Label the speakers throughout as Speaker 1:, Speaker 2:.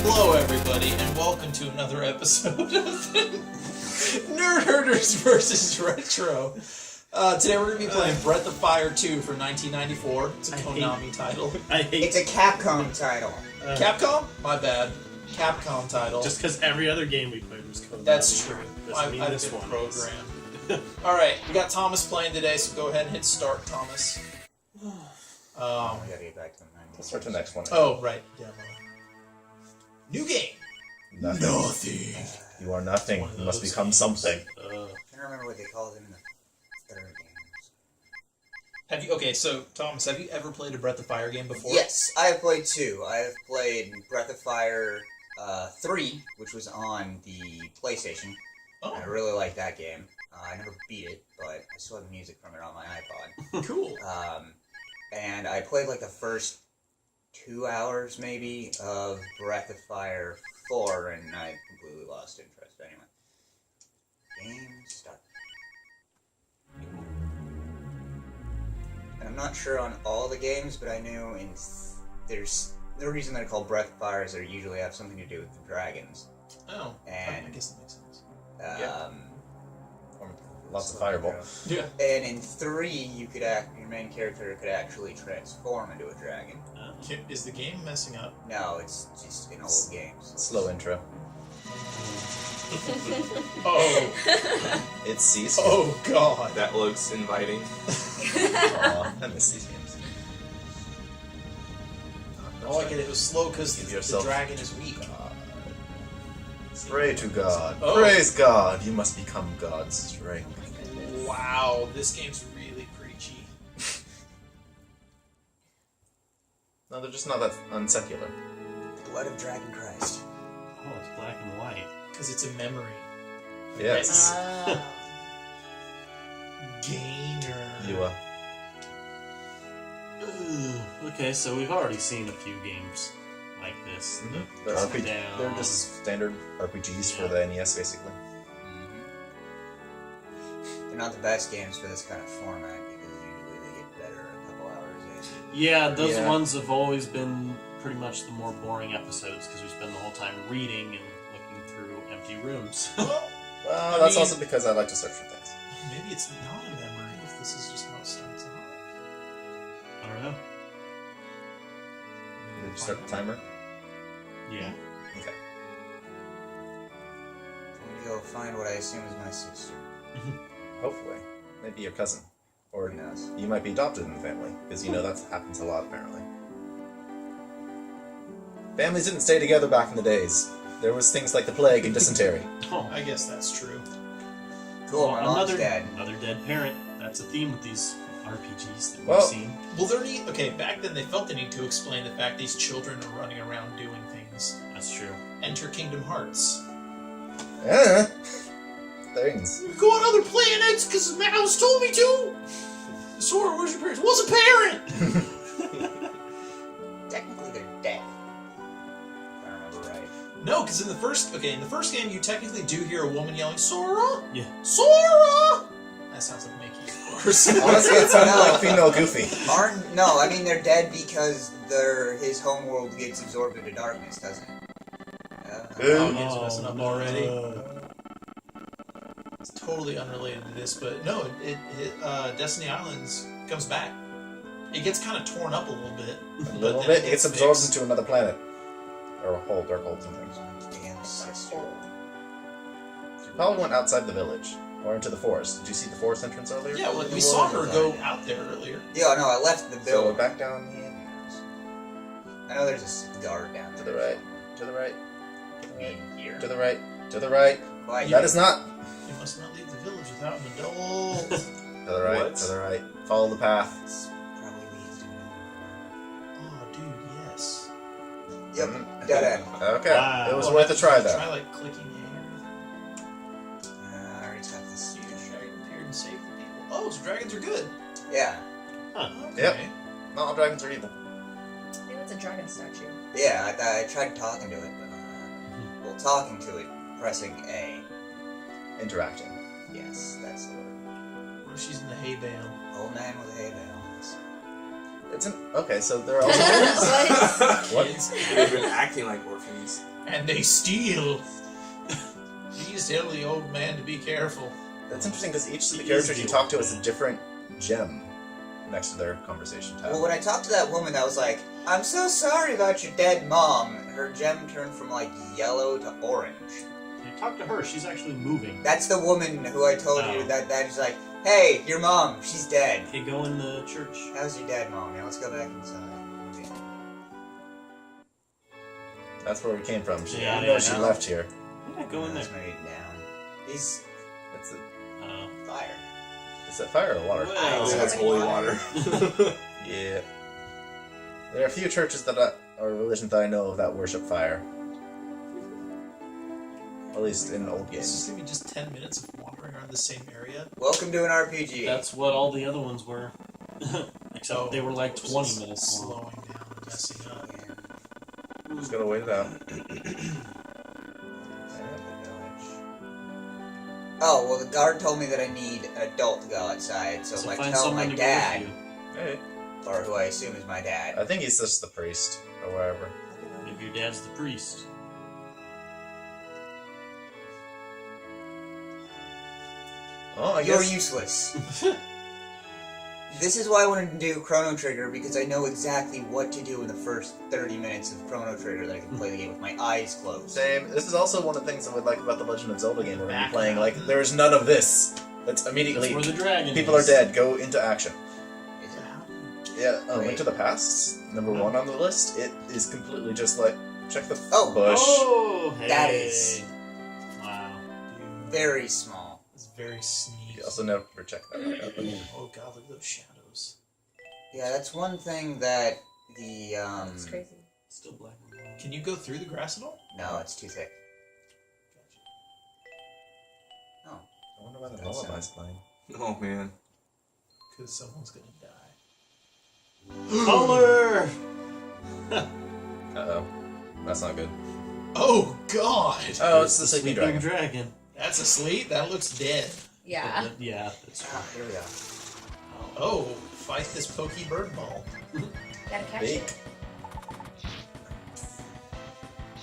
Speaker 1: Hello, everybody, and welcome to another episode of N3rdherders versus Retro. Today we're going to be playing Breath of Fire 2 for 1994. It's a Konami title.
Speaker 2: It's a Capcom title.
Speaker 1: Capcom? My bad. Capcom title.
Speaker 3: Just because every other game we played was Konami.
Speaker 1: That's true.
Speaker 3: I've
Speaker 1: been programmed. Alright, we got Thomas playing today, so go ahead and hit start, Thomas.
Speaker 2: We gotta get back to the menu.
Speaker 4: Let's start the next one.
Speaker 1: Oh, right. Yeah. New game.
Speaker 4: Nothing. You are nothing. You must become something.
Speaker 2: I can't remember what they called them in the third games.
Speaker 1: Have you? Okay, so Thomas, have you ever played a Breath of Fire game before?
Speaker 2: Yes, I have played two. I have played Breath of Fire 3, which was on the PlayStation.
Speaker 1: Oh.
Speaker 2: I really like that game. I never beat it, but I still have music from it on my iPod.
Speaker 1: Cool.
Speaker 2: And I played like the first 2 hours, maybe, of Breath of Fire 4, and I completely lost interest anyway. Game start. And I'm not sure on all the games, but I knew there's the reason they're called Breath of Fire is they usually have something to do with the dragons.
Speaker 1: Oh,
Speaker 2: And
Speaker 1: I guess that makes sense.
Speaker 4: Lots of fireball.
Speaker 1: Yeah.
Speaker 2: And in 3, your main character could actually transform into a dragon.
Speaker 1: Is the game messing up?
Speaker 2: No, it's just in old games.
Speaker 4: Slow intro.
Speaker 1: Oh.
Speaker 4: It ceased.
Speaker 1: Oh God.
Speaker 5: That looks inviting.
Speaker 4: Aw, I miss these games.
Speaker 1: Oh, I get it. It was slow because
Speaker 4: Give
Speaker 1: the
Speaker 4: yourself-
Speaker 1: dragon is weak.
Speaker 4: Pray to God.
Speaker 1: Oh.
Speaker 4: Praise God. You must become God's strength.
Speaker 1: Wow, this game's really preachy.
Speaker 4: No, they're just not that unsecular.
Speaker 2: Blood of Dragon Christ.
Speaker 3: Oh, it's black and white.
Speaker 1: Because it's a memory.
Speaker 4: Yes.
Speaker 1: Gainer.
Speaker 4: You,
Speaker 3: Okay, so we've already seen a few games like this.
Speaker 4: They're,
Speaker 3: Up
Speaker 4: RPG,
Speaker 3: and down.
Speaker 4: they're just standard RPGs for the NES, basically.
Speaker 2: They're not the best games for this kind of format because usually they get better a couple hours in.
Speaker 3: Yeah, those
Speaker 4: Yeah.
Speaker 3: ones have always been pretty much the more boring episodes because we spend the whole time reading and looking through empty rooms.
Speaker 1: Well,
Speaker 4: Well,
Speaker 1: I
Speaker 4: that's
Speaker 1: mean-
Speaker 4: also because I like to search for things.
Speaker 1: maybe it's not a memory if this is just how it starts out.
Speaker 3: I don't know.
Speaker 4: Did you start the timer?
Speaker 3: Yeah.
Speaker 4: Okay.
Speaker 2: I'm gonna go find what I assume is my sister.
Speaker 4: Hopefully. Maybe your cousin. Or
Speaker 2: Who knows?
Speaker 4: you might be adopted in the family, because you know that happens a lot, apparently. Families didn't stay together back in the days. There was things like the plague and dysentery.
Speaker 3: Oh,
Speaker 1: I guess that's true.
Speaker 2: Cool, my mom's
Speaker 3: another
Speaker 2: dead.
Speaker 3: Another dead parent. That's a theme with these RPGs that we've
Speaker 4: Well-
Speaker 3: seen.
Speaker 1: Well, back then they felt the need to explain the fact these children are running around doing things.
Speaker 3: That's true.
Speaker 1: Enter Kingdom Hearts.
Speaker 4: Things.
Speaker 1: We go on other planets because Mouse told me to. Sora, where's your parents? Was a parent.
Speaker 2: Technically, they're dead. If I remember right.
Speaker 1: No, because in the first game, you technically do hear a woman yelling, "Sora,
Speaker 3: Yeah.
Speaker 1: Sora." That sounds like Mickey, of course.
Speaker 4: Honestly, it sounded like female Goofy.
Speaker 2: No, I mean they're dead because his homeworld gets absorbed into darkness, doesn't it?
Speaker 1: Oh, game's messing up
Speaker 3: no.
Speaker 1: already. It's totally unrelated to this, but no, Destiny Islands comes back. It gets kind of torn up a little bit.
Speaker 4: A little
Speaker 1: then
Speaker 4: bit. It gets absorbed
Speaker 1: fixed.
Speaker 4: into another planet. Or a hole, dark holes and things.
Speaker 2: Damn sister.
Speaker 4: You probably went outside the village. Or into the forest. Did you see the forest entrance earlier?
Speaker 1: Yeah, well, we saw her go out there earlier.
Speaker 2: Yeah, no, I left the
Speaker 4: So
Speaker 2: building.
Speaker 4: back down the house.
Speaker 2: I know there's a guard down
Speaker 4: To
Speaker 2: there.
Speaker 4: the right. To the right. To the right.
Speaker 2: In here.
Speaker 4: To the right. To the right.
Speaker 2: Why,
Speaker 4: That is not.
Speaker 1: You must not leave the village without an adult.
Speaker 4: To the right.
Speaker 5: What?
Speaker 4: To the right. Follow the path.
Speaker 2: This probably leads to nowhere.
Speaker 1: Oh, dude, yes.
Speaker 2: Yep,
Speaker 4: Mhm.
Speaker 2: dead end.
Speaker 4: Okay.
Speaker 3: Wow.
Speaker 4: It was
Speaker 1: Well,
Speaker 4: worth a try,
Speaker 1: Try
Speaker 4: though.
Speaker 1: like clicking
Speaker 2: I already tapped this.
Speaker 1: A. You just dragon appeared and saved the people. Oh, so dragons are good.
Speaker 2: Yeah,
Speaker 1: Okay.
Speaker 4: Yep. Not all dragons are evil.
Speaker 6: I think that's a dragon statue.
Speaker 2: yeah. I tried talking to it, but well, talking to it, pressing A.
Speaker 4: Interacting.
Speaker 2: Yes, that's the word.
Speaker 1: What if she's in the hay bale?
Speaker 2: Old man with a hay bale. Yes.
Speaker 4: Okay, so they're also
Speaker 6: What?
Speaker 4: What?
Speaker 5: They've been acting like orphans.
Speaker 1: And they steal. Please tell the old man to be careful.
Speaker 4: That's interesting because each of the
Speaker 3: He
Speaker 4: characters
Speaker 3: is
Speaker 4: you
Speaker 3: the
Speaker 4: talk to
Speaker 3: old
Speaker 4: is a
Speaker 3: man.
Speaker 4: different gem next to their conversation tab.
Speaker 2: Well, when I talked to that woman, that was like, "I'm so sorry about your dead mom." Her gem turned from like yellow to orange.
Speaker 3: You talk to her. She's actually moving.
Speaker 2: That's the woman who I told you
Speaker 3: Oh.
Speaker 2: that is like, "Hey, your mom, she's dead."
Speaker 3: Okay, go in the church.
Speaker 2: How's your dead mom? Now let's go back inside.
Speaker 4: That's where we came from. She,
Speaker 3: Yeah,
Speaker 4: I know
Speaker 3: yeah,
Speaker 4: she
Speaker 3: no.
Speaker 4: left here.
Speaker 3: Yeah, go in there.
Speaker 2: Let's move down. He's
Speaker 4: It's
Speaker 2: fire.
Speaker 4: is that fire or water?
Speaker 3: Well,
Speaker 5: I think that's holy water.
Speaker 4: Yeah. There are a few churches that or religions that I know of that worship fire. At least in old
Speaker 1: This is
Speaker 4: games.
Speaker 1: gonna be just 10 minutes of wandering around the same area.
Speaker 2: Welcome to an RPG.
Speaker 3: That's what all the other ones were. Except
Speaker 1: Oh,
Speaker 3: they were like 20
Speaker 1: just
Speaker 3: minutes long.
Speaker 1: slowing down and messing up.
Speaker 4: Just gotta wait it out.
Speaker 2: Oh, well, the guard told me that I need an adult to go outside, so if I
Speaker 3: find
Speaker 2: tell
Speaker 3: someone
Speaker 2: my
Speaker 3: to
Speaker 2: dad,
Speaker 3: go with
Speaker 4: Hey,
Speaker 2: or who I assume is my dad,
Speaker 4: I think he's just the priest or wherever.
Speaker 3: you. Maybe your dad's the priest.
Speaker 4: Oh, I
Speaker 2: you're
Speaker 4: guess.
Speaker 2: useless. This is why I wanted to do Chrono Trigger, because I know exactly what to do in the first 30 minutes of Chrono Trigger that I can play the game with my eyes closed.
Speaker 4: Same. This is also one of the things I would like about the Legend of Zelda game we're gonna be
Speaker 1: Back
Speaker 4: playing.
Speaker 1: up.
Speaker 4: Like, there is none of this. That's immediately.
Speaker 3: That's where the dragon
Speaker 4: People are
Speaker 3: is.
Speaker 4: dead. Go into action.
Speaker 2: Is it?
Speaker 4: Yeah, Link
Speaker 2: Wait.
Speaker 4: to the Past, number one on the list. It is completely just like check the
Speaker 2: Oh.
Speaker 4: bush.
Speaker 3: Oh, hey.
Speaker 2: That is-
Speaker 3: Wow.
Speaker 2: Very small.
Speaker 1: It's very sneaky.
Speaker 4: You also never check that right out.
Speaker 1: Oh god, look at those shadows.
Speaker 2: Yeah, that's one thing that the,
Speaker 6: It's crazy.
Speaker 3: Still black and white.
Speaker 1: Can you go through the grass at all?
Speaker 2: No, it's too thick.
Speaker 1: Gotcha.
Speaker 4: I wonder why the lullaby's playing.
Speaker 5: Oh man.
Speaker 1: Because someone's gonna die.
Speaker 3: Color!
Speaker 4: Uh-oh. That's not good.
Speaker 1: Oh god!
Speaker 4: Oh, it's the sleeping dragon.
Speaker 1: That's asleep? That looks dead.
Speaker 6: Yeah.
Speaker 3: Yeah, that's true.
Speaker 2: Ah, here we go.
Speaker 1: Oh, fight this pokey bird ball.
Speaker 6: Gotta catch
Speaker 4: Bake.
Speaker 6: it.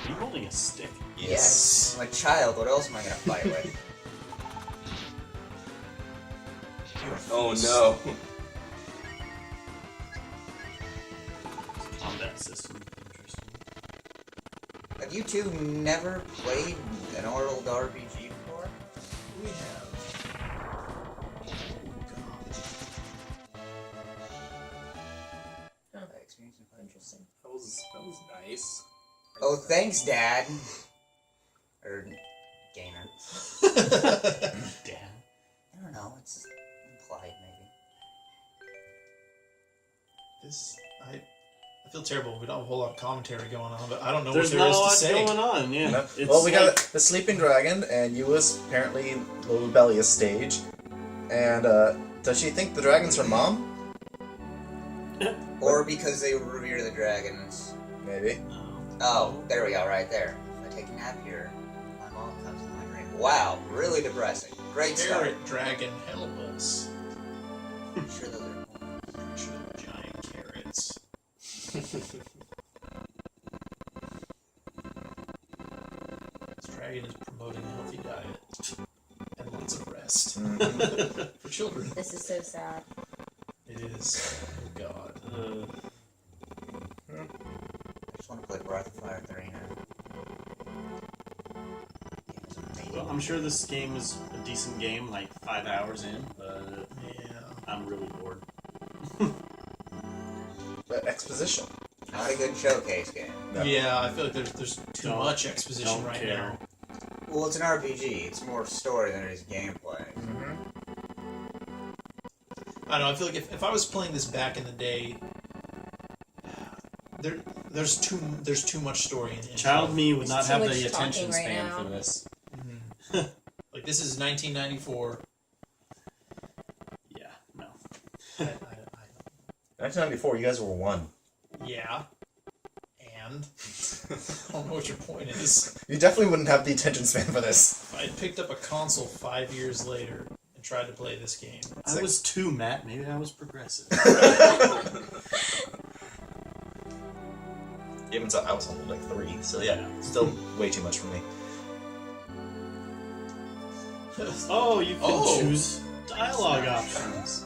Speaker 3: Are you holding a stick?
Speaker 2: Yes. I'm a child, what else am I gonna fight with?
Speaker 5: Oh no.
Speaker 3: Combat system. Interesting.
Speaker 2: Have you two never played an oral RPG before?
Speaker 1: We have.
Speaker 6: Oh,
Speaker 2: That experience in fighting.
Speaker 6: interesting.
Speaker 5: That was nice.
Speaker 2: Oh, thanks, Dad. Or gamer.
Speaker 3: Dad.
Speaker 2: I don't know. It's implied, maybe.
Speaker 1: This, I feel terrible. We don't have a whole lot of commentary going on, but I don't know
Speaker 3: There's
Speaker 1: what there
Speaker 3: not a
Speaker 1: is to
Speaker 3: lot
Speaker 1: say.
Speaker 3: going on, yeah.
Speaker 4: No?
Speaker 3: It's
Speaker 4: Well, we
Speaker 3: like-
Speaker 4: got the sleeping dragon, and Yua's apparently the rebellious stage. And does she think the dragon's her mom?
Speaker 2: Or because they revere the dragons.
Speaker 4: Maybe.
Speaker 2: Oh, there we go, right there. If I take a nap here, my mom comes to my dream. Wow, really depressing. Great start.
Speaker 1: Carrot dragon, help us.
Speaker 2: I'm sure those are
Speaker 1: Pretty sure they're giant carrots. This dragon is promoting a healthy diet and lots of rest
Speaker 4: Mhm.
Speaker 1: for children.
Speaker 6: This is so sad.
Speaker 1: It is. Oh god.
Speaker 2: I just want to play Breath of Fire 3 now. Game's amazing.
Speaker 3: Well, I'm sure this game is a decent game, like 5 hours in, but
Speaker 1: Yeah.
Speaker 3: I'm really bored.
Speaker 4: But exposition.
Speaker 2: Not a good showcase game.
Speaker 4: No.
Speaker 1: Yeah, I feel like there's too
Speaker 3: Don't-
Speaker 1: much exposition
Speaker 3: don't
Speaker 1: right
Speaker 3: care.
Speaker 1: now.
Speaker 2: Well, it's an RPG. It's more story than it is gameplay.
Speaker 4: Mm-hmm.
Speaker 1: I don't know. I feel like if I was playing this back in the day, there's too much story in it.
Speaker 3: Child me would
Speaker 6: There's
Speaker 3: not
Speaker 6: too
Speaker 3: have
Speaker 6: much
Speaker 3: the
Speaker 6: talking
Speaker 3: attention
Speaker 6: right
Speaker 3: span
Speaker 6: now.
Speaker 3: for this.
Speaker 1: Mhm. Like this is 1994.
Speaker 3: Yeah, no.
Speaker 1: I
Speaker 4: 1994, you guys were one.
Speaker 1: yeah. And I don't know what your point is.
Speaker 4: You definitely wouldn't have the attention span for this.
Speaker 1: If I had picked up a console 5 years later and tried to play this game.
Speaker 3: I was 2, Matt. Maybe I was progressive.
Speaker 4: Even so, I was only like 3, so yeah, still way too much for me.
Speaker 3: Oh, you can
Speaker 1: Oh.
Speaker 3: choose dialogue options.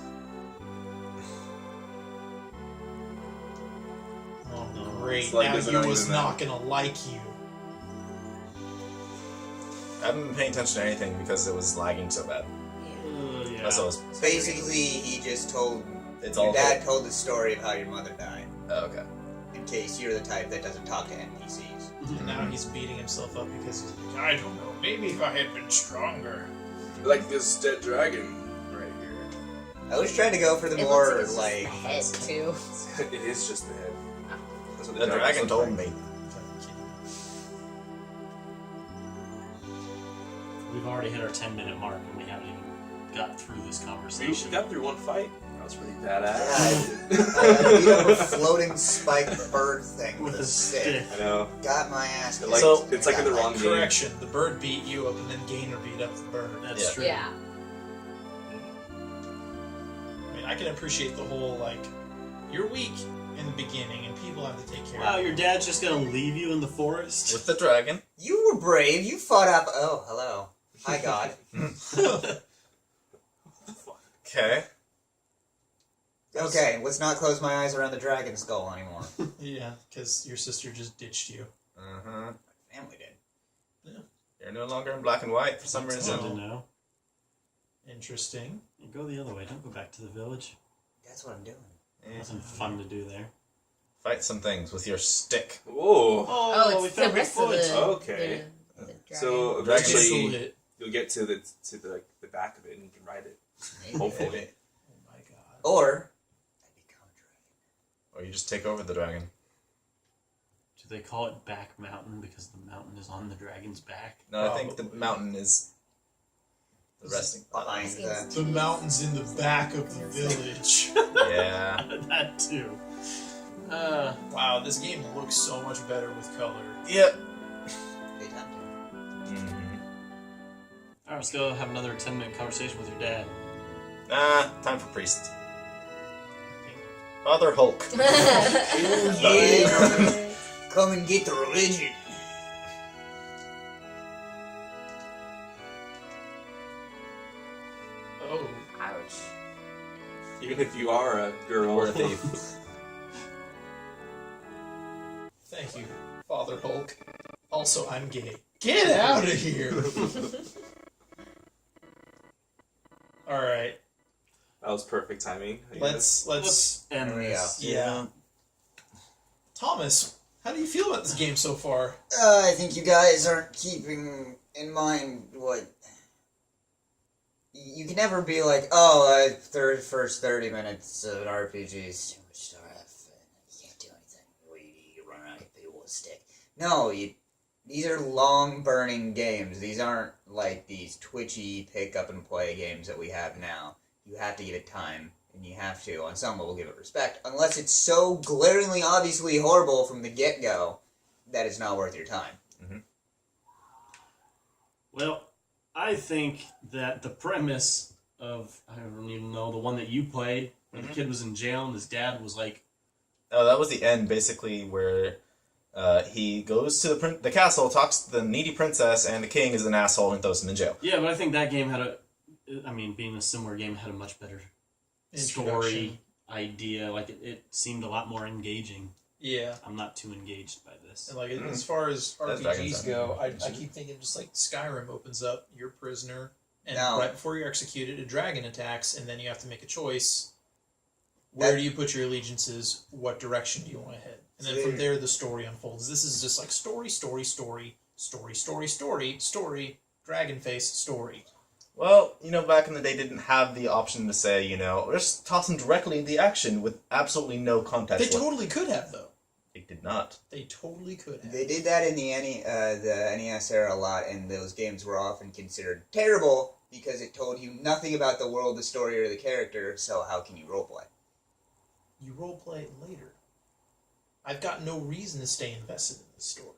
Speaker 1: Oh,
Speaker 3: No.
Speaker 1: great.
Speaker 5: It's like
Speaker 1: Now
Speaker 5: there's
Speaker 1: you
Speaker 5: an
Speaker 1: was
Speaker 5: argument.
Speaker 1: not gonna like you.
Speaker 4: I haven't been paying attention to anything because it was lagging so bad.
Speaker 3: Yeah.
Speaker 4: That's all.
Speaker 2: Basically, he just told
Speaker 4: It's
Speaker 2: your
Speaker 4: all
Speaker 2: dad told the story of how your mother died.
Speaker 4: Oh, okay.
Speaker 2: In case you're the type that doesn't talk to NPCs.
Speaker 1: And now he's beating himself up because he's like, I don't know, maybe if I had been stronger.
Speaker 5: Like this dead dragon right here.
Speaker 2: I was trying to go for the
Speaker 6: It
Speaker 2: more
Speaker 6: looks like
Speaker 2: like.
Speaker 6: it's just the head too.
Speaker 5: It is just the head. That's what
Speaker 4: The dragon
Speaker 5: look
Speaker 4: told
Speaker 5: like.
Speaker 4: me.
Speaker 3: We've already hit our 10-minute mark and we haven't even got through this
Speaker 5: We
Speaker 3: conversation.
Speaker 5: got through one fight. That was pretty badass.
Speaker 2: You have a floating spiked bird thing with a stick.
Speaker 5: I know.
Speaker 2: Got my ass.
Speaker 5: Like,
Speaker 4: So-
Speaker 5: it's like in the wrong game.
Speaker 1: Correction, the bird beat you up and then Gainer beat up the bird.
Speaker 3: That's
Speaker 4: Yeah.
Speaker 3: true.
Speaker 6: Yeah.
Speaker 1: I mean, I can appreciate the whole, like, you're weak in the beginning and people have to take care
Speaker 3: Wow,
Speaker 1: of you.
Speaker 3: your dad's just gonna leave you in the forest?
Speaker 4: With the dragon.
Speaker 2: You were brave. You fought up. Oh, hello. Hi, God.
Speaker 4: Okay.
Speaker 2: Okay, let's not close my eyes around the dragon skull anymore.
Speaker 1: Yeah, because your sister just ditched you.
Speaker 4: Uh-huh.
Speaker 2: Family did.
Speaker 4: You're no longer in black and white for some
Speaker 3: That's good
Speaker 4: reason.
Speaker 3: to know.
Speaker 1: Interesting.
Speaker 3: You go the other way. Don't go back to the village.
Speaker 2: That's what I'm doing.
Speaker 3: Nothing fun to do there.
Speaker 4: Fight some things with your stick.
Speaker 5: Whoa.
Speaker 6: Oh,
Speaker 3: we
Speaker 6: it's the
Speaker 3: found
Speaker 6: rest of
Speaker 3: foot.
Speaker 6: the.
Speaker 5: Okay.
Speaker 6: The dragon.
Speaker 5: So
Speaker 4: Dragon
Speaker 1: Cancel
Speaker 5: eventually
Speaker 1: it.
Speaker 5: you'll get to the back of it and you can ride it.
Speaker 2: Maybe.
Speaker 5: Hopefully.
Speaker 1: Oh my god.
Speaker 2: Or I become a dragon.
Speaker 4: Or you just take over the dragon.
Speaker 3: Do they call it Back Mountain because the mountain is on the dragon's back?
Speaker 4: No, I think the
Speaker 1: Probably.
Speaker 4: mountain is the resting.
Speaker 2: Behind
Speaker 6: Seems
Speaker 2: the.
Speaker 1: The mountain's in the back of the village.
Speaker 4: Yeah.
Speaker 3: That too.
Speaker 1: Wow, this game looks so much better with color.
Speaker 4: Yep.
Speaker 2: They time to.
Speaker 4: Mm-hmm.
Speaker 3: Alright, let's go have another 10-minute conversation with your dad.
Speaker 4: Time for priest. Father Hulk.
Speaker 2: Yeah. Come and get the religion.
Speaker 1: Oh.
Speaker 6: Ouch.
Speaker 5: Even if you are a girl.
Speaker 4: Or a thief.
Speaker 1: Thank you, Father Hulk. Also, I'm gay. Get out of here! Alright,
Speaker 5: That was perfect timing. I guess.
Speaker 1: let's
Speaker 3: end
Speaker 2: There we
Speaker 3: this.
Speaker 1: yeah. Thomas, how do you feel about this game so far?
Speaker 2: I think you guys aren't keeping in mind what. You can never be like, oh, first 30 minutes of an RPG is too much stuff, and you can't do anything. You run out of people with a stick. No, these are long burning games. These aren't like these twitchy pick up and play games that we have now. You have to give it time, and you have to, on some level, give it respect. Unless it's so glaringly, obviously horrible from the get-go that it's not worth your time.
Speaker 3: Well, I think that the premise of, I don't even know, the one that you played, when the kid was in jail and his dad was like,
Speaker 4: Oh, that was the end, basically, where he goes to the castle, talks to the needy princess, and the king is an asshole and throws him in jail.
Speaker 3: yeah, but I think that game had being a similar game, had a much better story idea. Like, it seemed a lot more engaging.
Speaker 1: Yeah.
Speaker 3: I'm not too engaged by this.
Speaker 1: And like as far as
Speaker 4: That's
Speaker 1: RPGs
Speaker 4: Dragon's
Speaker 1: go, I
Speaker 4: Dogma.
Speaker 1: keep thinking just like Skyrim opens up, you're a prisoner, and
Speaker 2: No.
Speaker 1: right before you're executed, a dragon attacks, and then you have to make a choice. Where do you put your allegiances? What direction do you want to head? And then from there, the story unfolds. This is just like story, dragon face, story.
Speaker 4: Well, back in the day, didn't have the option to say, just toss him directly into the action with absolutely no context.
Speaker 1: They totally could have, though.
Speaker 4: They did not.
Speaker 1: They totally could have.
Speaker 2: They did that in the NES era a lot, and those games were often considered terrible because it told you nothing about the world, the story, or the character, so how can you roleplay?
Speaker 1: You roleplay it later. I've got no reason to stay invested in this story.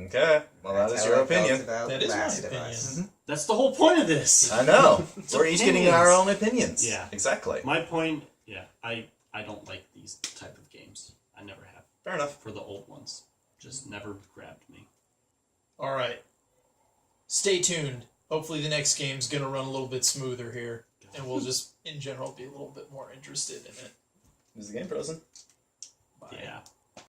Speaker 4: Okay. Well, that is
Speaker 2: That's
Speaker 4: your
Speaker 2: how I felt
Speaker 4: opinion.
Speaker 2: about
Speaker 1: That is my
Speaker 2: Last of
Speaker 1: opinion.
Speaker 2: Us.
Speaker 3: That's the whole point of this.
Speaker 4: I know.
Speaker 3: It's
Speaker 4: We're each getting
Speaker 3: opinions.
Speaker 4: our own opinions.
Speaker 3: Yeah.
Speaker 4: Exactly.
Speaker 3: My point, I don't like these type of games. I never have.
Speaker 4: Fair enough.
Speaker 3: for the old ones. Just never grabbed me.
Speaker 1: All right. Stay tuned. Hopefully the next game's going to run a little bit smoother here, and we'll just, in general, be a little bit more interested in it.
Speaker 4: Is the game frozen?
Speaker 1: Bye.
Speaker 3: Yeah.